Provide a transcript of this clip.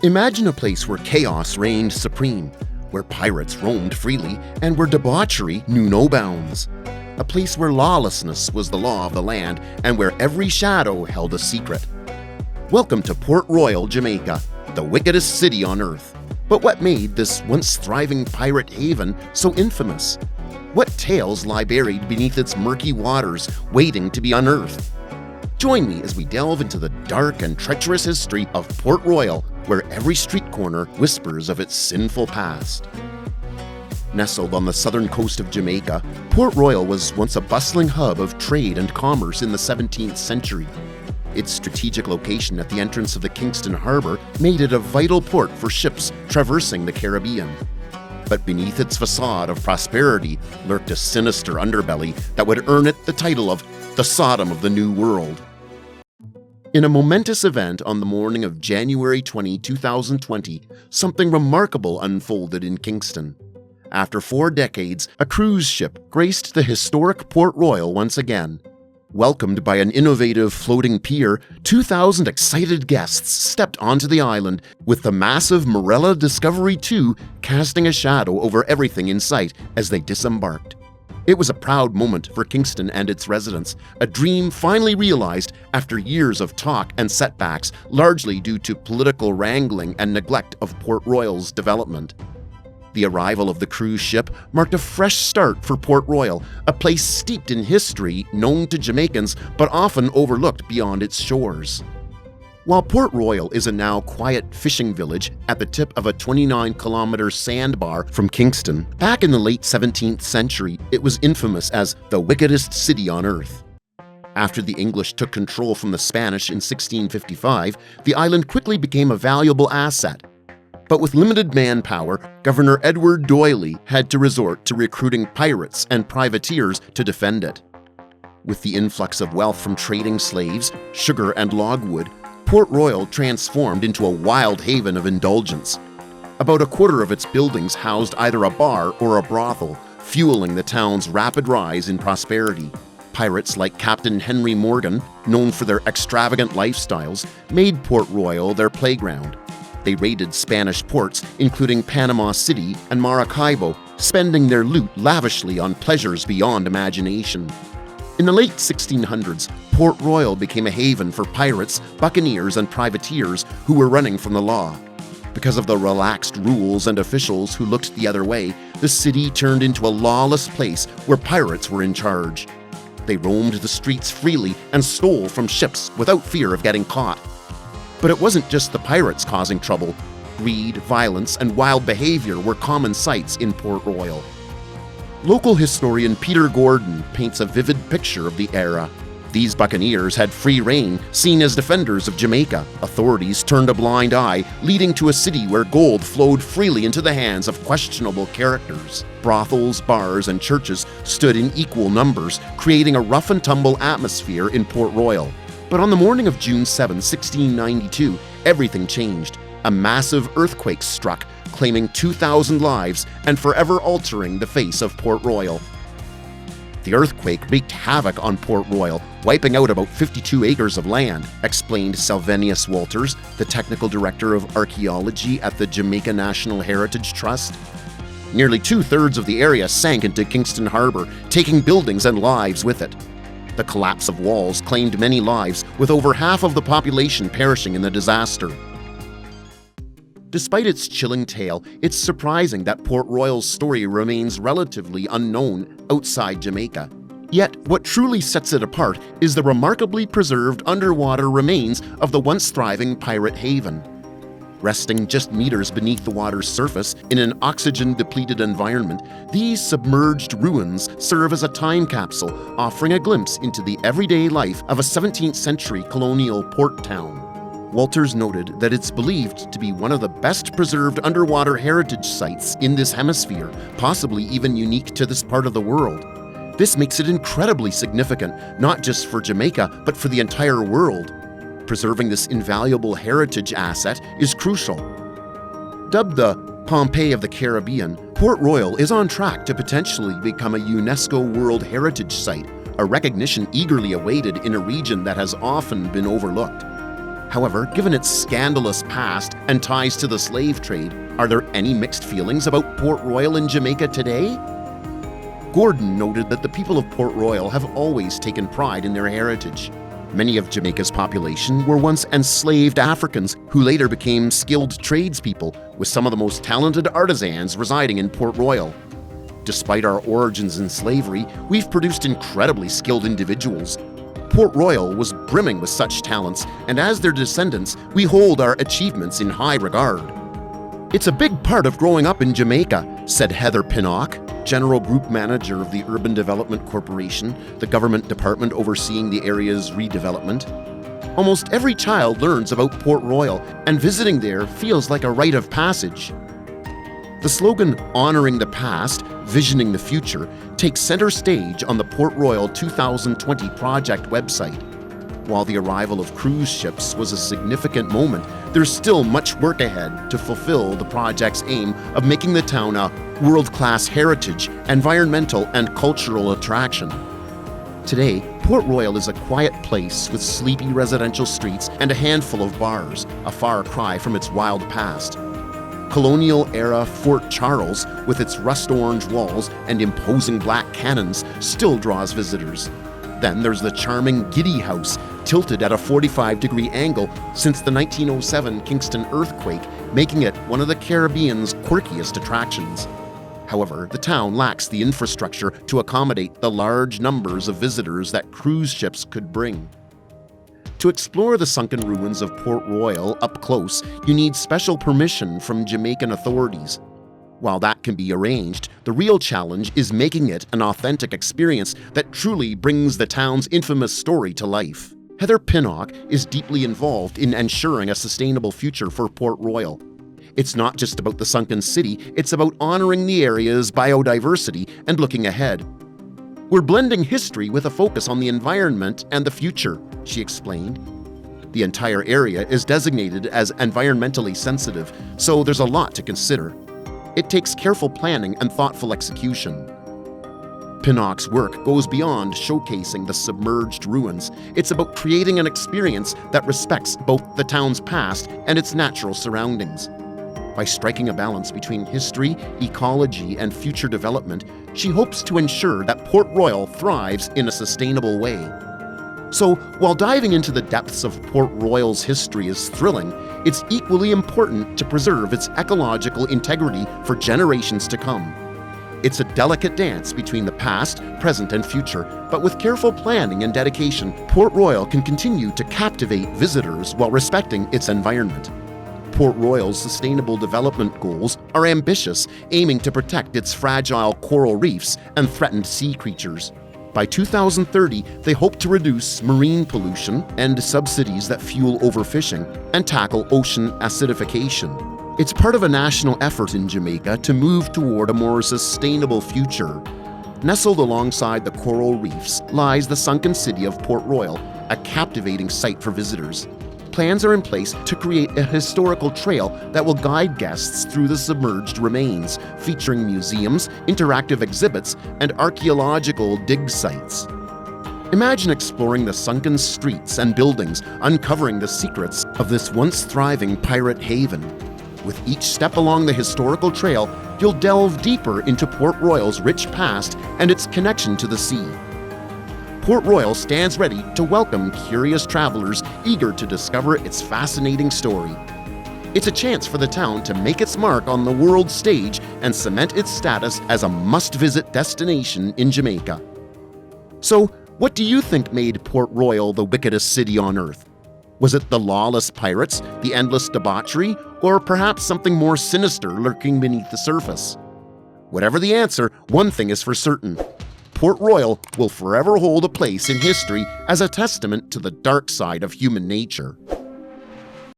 Imagine a place where chaos reigned supreme, where pirates roamed freely, and where debauchery knew no bounds. A place where lawlessness was the law of the land, and where every shadow held a secret. Welcome to Port Royal, Jamaica, the wickedest city on earth. But what made this once thriving pirate haven so infamous? What tales lie buried beneath its murky waters, waiting to be unearthed? Join me as we delve into the dark and treacherous history of Port Royal, where every street corner whispers of its sinful past. Nestled on the southern coast of Jamaica, Port Royal was once a bustling hub of trade and commerce in the 17th century. Its strategic location at the entrance of the Kingston Harbor made it a vital port for ships traversing the Caribbean. But beneath its facade of prosperity lurked a sinister underbelly that would earn it the title of the Sodom of the New World. In a momentous event on the morning of January 20, 2020, something remarkable unfolded in Kingston. After 4 decades, a cruise ship graced the historic Port Royal once again. Welcomed by an innovative floating pier, 2,000 excited guests stepped onto the island, with the massive Marella Discovery 2 casting a shadow over everything in sight as they disembarked. It was a proud moment for Kingston and its residents, a dream finally realized after years of talk and setbacks, largely due to political wrangling and neglect of Port Royal's development. The arrival of the cruise ship marked a fresh start for Port Royal, a place steeped in history known to Jamaicans but often overlooked beyond its shores. While Port Royal is a now quiet fishing village at the tip of a 29-kilometer sandbar from Kingston, back in the late 17th century it was infamous as the wickedest city on earth. After the English took control from the Spanish in 1655, the island quickly became a valuable asset. But with limited manpower, Governor Edward Doyley had to resort to recruiting pirates and privateers to defend it. With the influx of wealth from trading slaves, sugar, and logwood, Port Royal transformed into a wild haven of indulgence. About a quarter of its buildings housed either a bar or a brothel, fueling the town's rapid rise in prosperity. Pirates like Captain Henry Morgan, known for their extravagant lifestyles, made Port Royal their playground. They raided Spanish ports, including Panama City and Maracaibo, spending their loot lavishly on pleasures beyond imagination. In the late 1600s, Port Royal became a haven for pirates, buccaneers, and privateers who were running from the law. Because of the relaxed rules and officials who looked the other way, the city turned into a lawless place where pirates were in charge. They roamed the streets freely and stole from ships without fear of getting caught. But it wasn't just the pirates causing trouble. Greed, violence, and wild behavior were common sights in Port Royal. Local historian Peter Gordon paints a vivid picture of the era. These buccaneers had free rein, seen as defenders of Jamaica. Authorities turned a blind eye, leading to a city where gold flowed freely into the hands of questionable characters. Brothels, bars, and churches stood in equal numbers, creating a rough-and-tumble atmosphere in Port Royal. But on the morning of June 7, 1692, everything changed. A massive earthquake struck, claiming 2,000 lives and forever altering the face of Port Royal. The earthquake wreaked havoc on Port Royal, wiping out about 52 acres of land, explained Sylvanus Walters, the technical director of archaeology at the Jamaica National Heritage Trust. Nearly 2/3 of the area sank into Kingston Harbor, taking buildings and lives with it. The collapse of walls claimed many lives, with over half of the population perishing in the disaster. Despite its chilling tale, it's surprising that Port Royal's story remains relatively unknown outside Jamaica. Yet, what truly sets it apart is the remarkably preserved underwater remains of the once thriving pirate haven. Resting just meters beneath the water's surface in an oxygen-depleted environment, these submerged ruins serve as a time capsule, offering a glimpse into the everyday life of a 17th-century colonial port town. Walters noted that it's believed to be one of the best-preserved underwater heritage sites in this hemisphere, possibly even unique to this part of the world. This makes it incredibly significant, not just for Jamaica, but for the entire world. Preserving this invaluable heritage asset is crucial. Dubbed the Pompeii of the Caribbean, Port Royal is on track to potentially become a UNESCO World Heritage Site, a recognition eagerly awaited in a region that has often been overlooked. However, given its scandalous past and ties to the slave trade, are there any mixed feelings about Port Royal in Jamaica today? Gordon noted that the people of Port Royal have always taken pride in their heritage. Many of Jamaica's population were once enslaved Africans who later became skilled tradespeople, with some of the most talented artisans residing in Port Royal. Despite our origins in slavery, we've produced incredibly skilled individuals. Port Royal was brimming with such talents, and as their descendants, we hold our achievements in high regard. It's a big part of growing up in Jamaica, said Heather Pinnock, General Group Manager of the Urban Development Corporation, the government department overseeing the area's redevelopment. Almost every child learns about Port Royal, and visiting there feels like a rite of passage. The slogan, "Honoring the Past, Visioning the Future," takes center stage on the Port Royal 2020 project website. While the arrival of cruise ships was a significant moment, there's still much work ahead to fulfill the project's aim of making the town a world-class heritage, environmental, and cultural attraction. Today, Port Royal is a quiet place with sleepy residential streets and a handful of bars, a far cry from its wild past. Colonial-era Fort Charles, with its rust-orange walls and imposing black cannons, still draws visitors. Then there's the charming Giddy House, tilted at a 45-degree angle since the 1907 Kingston earthquake, making it one of the Caribbean's quirkiest attractions. However, the town lacks the infrastructure to accommodate the large numbers of visitors that cruise ships could bring. To explore the sunken ruins of Port Royal up close, you need special permission from Jamaican authorities. While that can be arranged, the real challenge is making it an authentic experience that truly brings the town's infamous story to life. Heather Pinnock is deeply involved in ensuring a sustainable future for Port Royal. It's not just about the sunken city, it's about honoring the area's biodiversity and looking ahead. "We're blending history with a focus on the environment and the future," she explained. The entire area is designated as environmentally sensitive, so there's a lot to consider. It takes careful planning and thoughtful execution. Pinnock's work goes beyond showcasing the submerged ruins. It's about creating an experience that respects both the town's past and its natural surroundings. By striking a balance between history, ecology, and future development, she hopes to ensure that Port Royal thrives in a sustainable way. So, while diving into the depths of Port Royal's history is thrilling, it's equally important to preserve its ecological integrity for generations to come. It's a delicate dance between the past, present, and future, but with careful planning and dedication, Port Royal can continue to captivate visitors while respecting its environment. Port Royal's sustainable development goals are ambitious, aiming to protect its fragile coral reefs and threatened sea creatures. By 2030, they hope to reduce marine pollution and subsidies that fuel overfishing and tackle ocean acidification. It's part of a national effort in Jamaica to move toward a more sustainable future. Nestled alongside the coral reefs lies the sunken city of Port Royal, a captivating sight for visitors. Plans are in place to create a historical trail that will guide guests through the submerged remains, featuring museums, interactive exhibits, and archaeological dig sites. Imagine exploring the sunken streets and buildings, uncovering the secrets of this once thriving pirate haven. With each step along the historical trail, you'll delve deeper into Port Royal's rich past and its connection to the sea. Port Royal stands ready to welcome curious travelers eager to discover its fascinating story. It's a chance for the town to make its mark on the world stage and cement its status as a must-visit destination in Jamaica. So, what do you think made Port Royal the wickedest city on earth? Was it the lawless pirates, the endless debauchery, or perhaps something more sinister lurking beneath the surface? Whatever the answer, one thing is for certain. Port Royal will forever hold a place in history as a testament to the dark side of human nature.